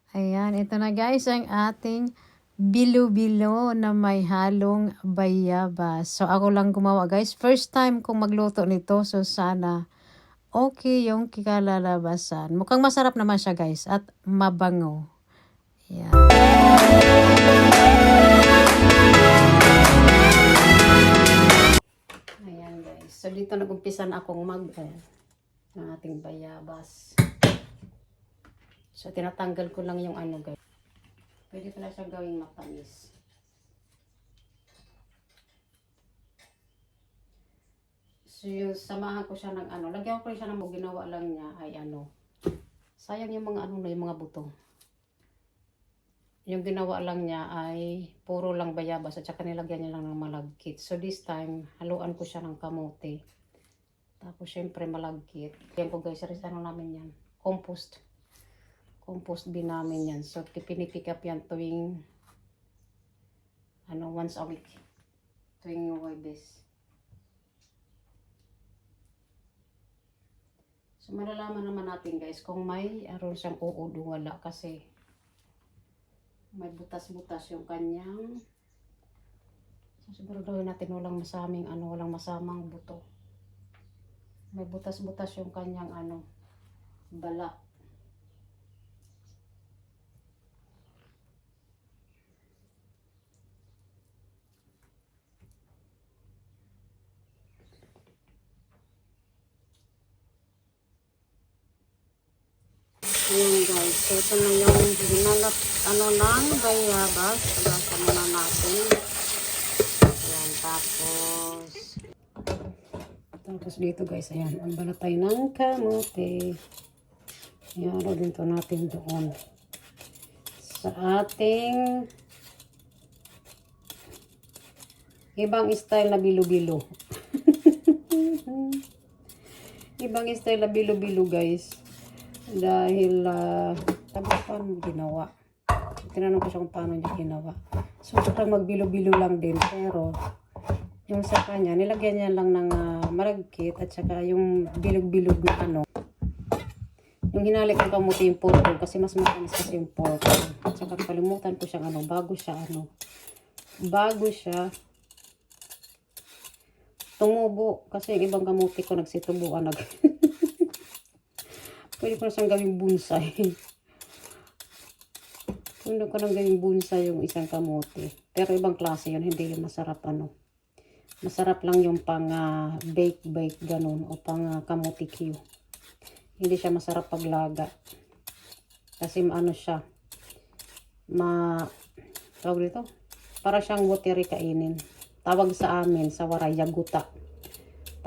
Ayan, ito na guys ang ating bilo-bilo na may halong bayabas. So ako lang gumawa guys. First time kong magluto nito. So sana okay yung kikalalabasan. Mukhang masarap naman siya guys at mabango. Ayan. Ayan guys. So dito nag-umpisa na akong ng ating bayabas. So tinatanggal ko lang yung ano guys. Pwede pala siya gawing matamis. So yung samahan ko siya ng ano. Lagyan ko rin siya ng ginawa lang niya ay ano. Sayang yung mga ano na yung mga buto. Yung ginawa lang niya ay puro lang bayabas at saka nilagyan niya lang ng malagkit. So this time, haluan ko siya ng kamote. Tapos syempre malagkit. Yan ko guys, ano namin yan? Compost. Compost bin namin yan. So pinipick up yan tuwing ano, once a week. Tuwing Huwebes. So malalaman naman natin guys kung may aron siyang uod o wala kasi may butas-butas yung kanyang. So siguraduhin natin walang masaming ano, walang masamang buto. May butas-butas yung kanyang ano, bala. Ayan guys, so ito na yung ginanap ano ng bayabas. Lasa muna natin. Ayan, tapos dito guys, ayan, ang balatay ng kamote. Ayan, din to natin doon. Sa ating ibang style na bilo-bilo. Ibang style na bilo-bilo guys. Dahil, tapos paano ginawa? Tinanong ko siya kung paano niya ginawa. So, parang magbilo-bilo lang din. Pero, yung sa kanya, nilagyan niya lang ng malagkit at saka yung bilog-bilog na ano. Yung hinalik ng kamuti yung pork kasi mas matamis kasi yung pork. At saka kalimutan ko siyang ano, bago siya tumubo. Kasi yung ibang kamuti ko nagsitubuan pwede ko na siyang gawing bonsai. Pwede ko nang gawing bonsai yung isang kamote. Pero ibang klase yun. Hindi yung masarap ano. Masarap lang yung pang bake ganun. O pang kamote Q. Hindi siya masarap paglaga. Kasi ano siya. Tawag dito. Para siyang watery kainin. Tawag sa amin, sa waray, yaguta.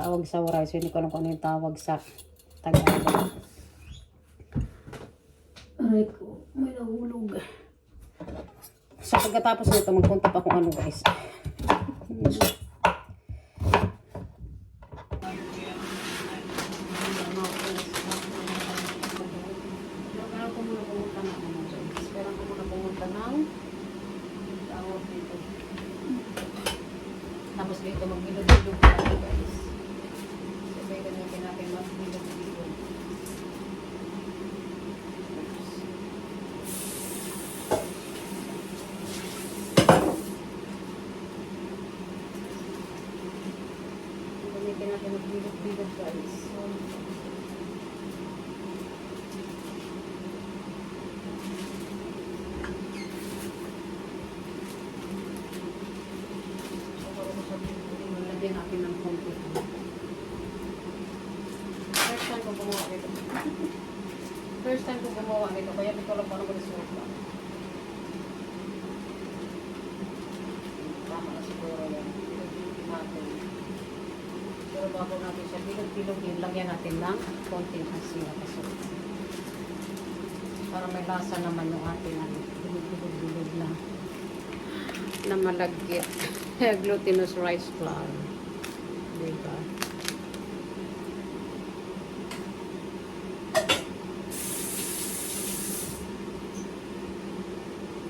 Tawag sa waray. So hindi ko alam kung ano yung tawag sa Tagalog. Aray ko, may nahulog. So pagkatapos nito, magpunta pa kung ano guys. Tapos dito magbilog-bilog tayo guys. Sabay gamitin natin magbilog-bilog. Gamitin natin magbilog-bilog guys. Lagyan natin ng konti. First time ko gumawa nito. Kaya dito lang parang mag-resort lang. Tama na siguro yan. Bilog-bilog natin. Pero bago natin siya bilog-bilog din, lagyan natin ng konting asin na kasot. Para may lasa naman yung ating bilog-bilog na malagkit. Glutinous rice flour. Diba?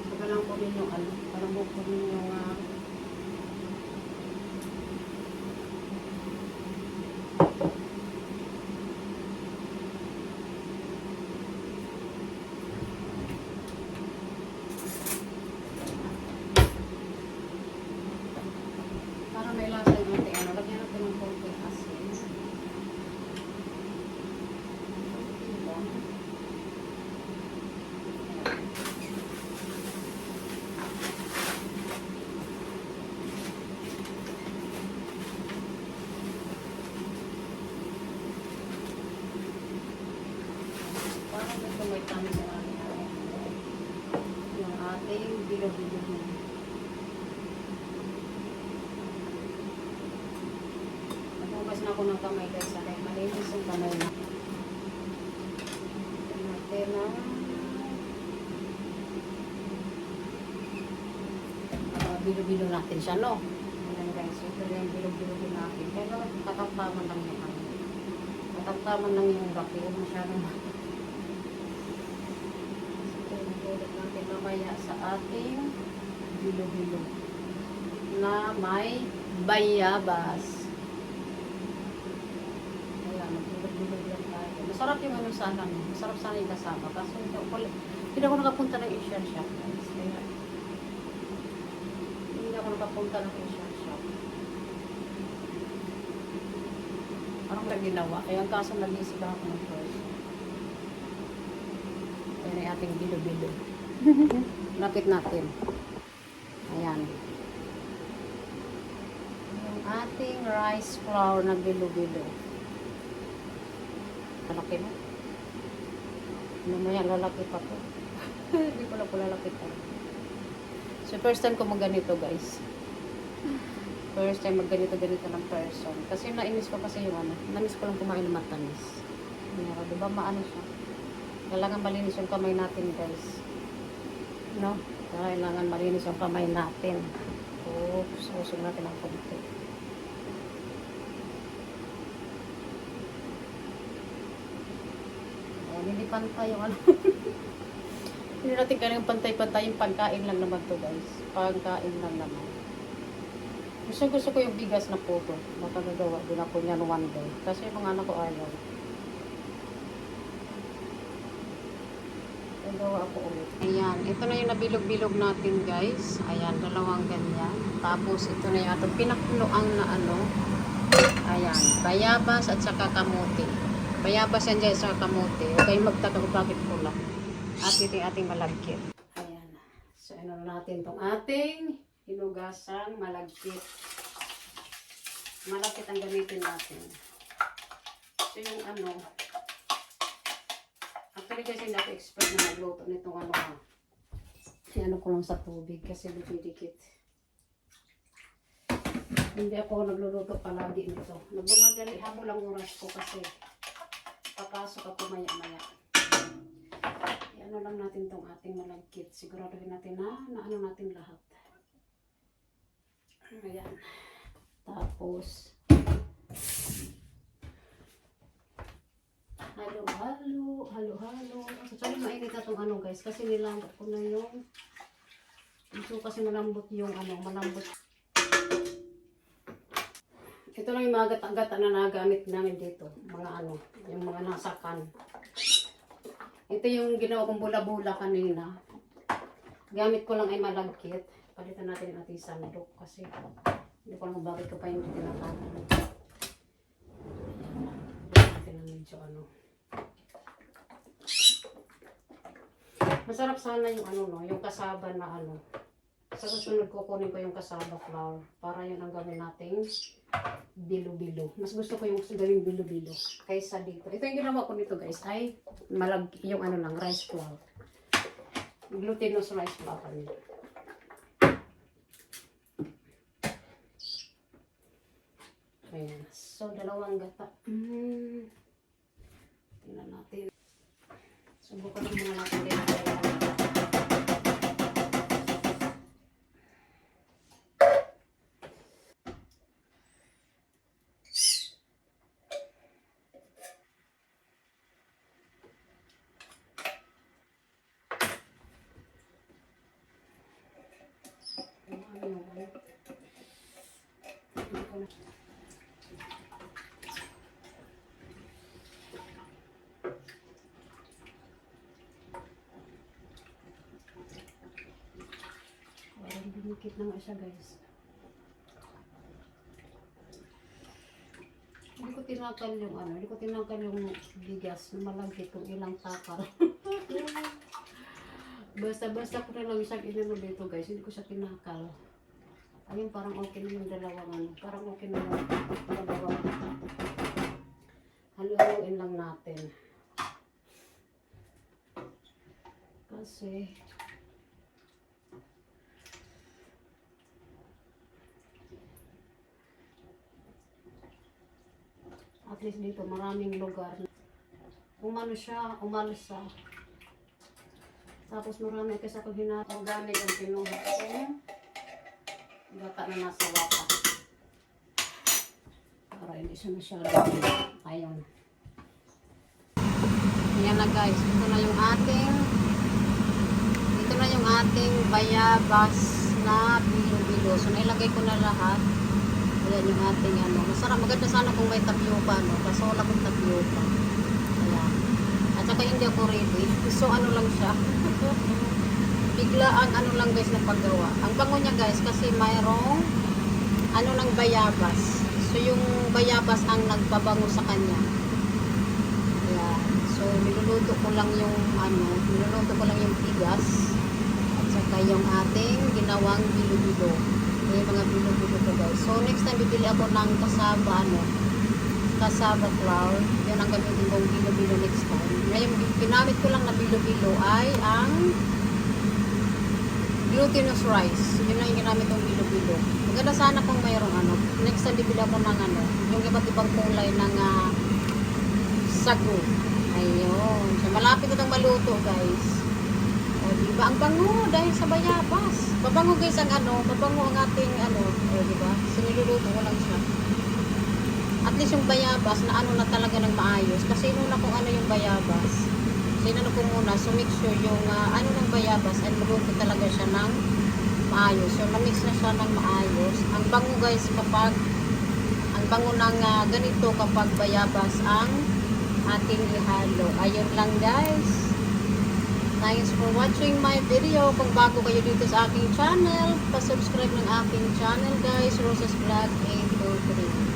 Saka lang po rin yung ano, parang po rin yung Bilo-bilo. Naghugas na ako ng kamay guys. Kaya malinis yung kamay na. Natin na bilo-bilo natin siya, no? Ayan guys, ito yung bilo-bilo din natin. Pero katamtaman lang yung ano. Katamtaman lang yung laki. Masyadong nagulot natin mamaya sa ating bilo-bilo na may bayabas. Ayan, nagulot-bilo lang tayo. Masarap yung ano sana. Masarap sana yung kasama. Kaso hindi ako nakapunta ng Asian shop guys. Kaya hindi ako nakapunta ng Asian shop. Parang may ginawa. Kaya ang kaso nag-isip ako ng first. Ayan ay ating bilo-bilo. Lapit natin. Ayan. Yung ating rice flour na bilo-bilo. Lalaki mo. Mamaya lalaki pa to. Hindi ko lang po lalaki pa. So first time ko magganito guys. First time magganito-ganito ng person. Kasi nainis ko kasi yung ano. Nainis ko lang kumain ng matamis. Diba maano siya? Kailangan malinis yung kamay natin guys. No? Kailangan malinis yung kamay natin. Oops, usog natin ang konti. Hindi pantay yung ano. Hindi natin kailangan pantay-pantay yung pagkain lang naman to guys. Pagkain lang naman. Gusto ko yung bigas na puto. Makagagawa din ako niyan one day. Kasi yung mga anak ko ayaw. Gagawa ako ulit. Ayan. Ito na yung nabilog-bilog natin guys. Ayan. Dalawang ganyan. Tapos ito na yung atong pinakuluang na ano. Ayan. Bayabas at saka kamote. Bayabas yan dyan sa kamote. Huwag kayong magtaka kung bakit pula. At ito yung ating malagkit. Ayan. So, ano natin itong ating hinugasang malagkit. Malagkit ang gamitin natin. So, yung ano. Actually kasi hindi ako expert na magluto nitong ano ha. Ano ko lang sa tubig kasi dikit. Hindi ako nagluluto palagi nito. Nagmamadali habol ang oras ko kasi papasok ako maya-maya. Ano lang natin tong ating malagkit. Siguraduhin natin na ano natin lahat. Ayan. Tapos halo-halo. Actually mainit na tong ano guys kasi nilambot ko na yung ito kasi malambot yung ano, malambot. Ito lang yung mga gata-gata na nagamit namin dito. Mga ano, yung mga nasakan. Ito yung ginawa kong bula-bula kanina. Gamit ko lang ay malagkit. Palitan natin ang ating sandok kasi hindi ko lang bakit ko pa yung tinatakan. Natin ang medyo ano. Masarap sana yung ano no, yung kasaba na ano. Sa susunod ko kunin ko yung kasaba flour para yun ang gawin nating bilo-bilo. Mas gusto ko yung gawing bilo-bilo kaysa dito. Ito yung ginawa ko nito guys ay yung ano lang rice flour. Glutinous rice flour nila. Ayan. So dalawang gata. Tingnan natin. Subukan ng mga natin din. Dinikit na nga siya guys. Hindi ko tinakal yung ano, hindi ko tinakal yung bigas na malagkit kung ilang takal. Basta ko na lang isang inano dito guys, hindi ko siya tinakal. Ayun parang okay na yung dalawang ano, parang okay na yung dalawang. Haluin lang natin. Kasi least dito maraming lugar. Umano siya, umalsa. Tapos marami kasi ako organic ang kinuha ko. Gata na nasa waka. Para hindi siya masyado. Ayun. Ayan na guys. Ito na yung ating bayabas na bilo-bilo. So nailagay ko na lahat. Ayan yung ating ano. Masarap. Maganda sana kung may tapioca. No? Kaso wala kong tapioca. Ayan. At saka hindi ako ready. So ano lang siya. Bigla ang ano lang guys na paggawa. Ang bango niya guys kasi mayroong ano ng bayabas. So yung bayabas ang nagpabango sa kanya. Ayan. So niluluto ko lang yung bigas at saka yung ating ginawang bilo-bilo. Yung mga bilo-bilo ko guys. So next time bibili ako ng kasaba flour. Yun ang gamitin kong bilo-bilo next time. Ngayon pinamit ko lang na bilo-bilo ay ang glutinous rice. Yun lang yung ginamit kong bilo-bilo. Maganda sana kung mayroong ano. Next time bibili ako ng ano, yung iba't ibang kulay ng sago. Ayun. So malapit na itong maluto guys. O diba? Ang bango dahil sa bayabas. Babango guys ang ano, babango ang ating ano. O diba? So niluluto ko lang siya. At least yung bayabas na ano na talaga ng maayos. Kasi inuna kung ano yung bayabas. So inano ko muna. So make sure yung ano ng bayabas ay maluto talaga siya ng maayos. So na-mix na siya ng maayos. Ang bango guys kapag ang bango ng ganito kapag bayabas ang ating ihalo. Ayun lang guys. Thanks for watching my video. Kung bago kayo dito sa aking channel, pa-subscribe ng aking channel guys. Rosas Vlog 823.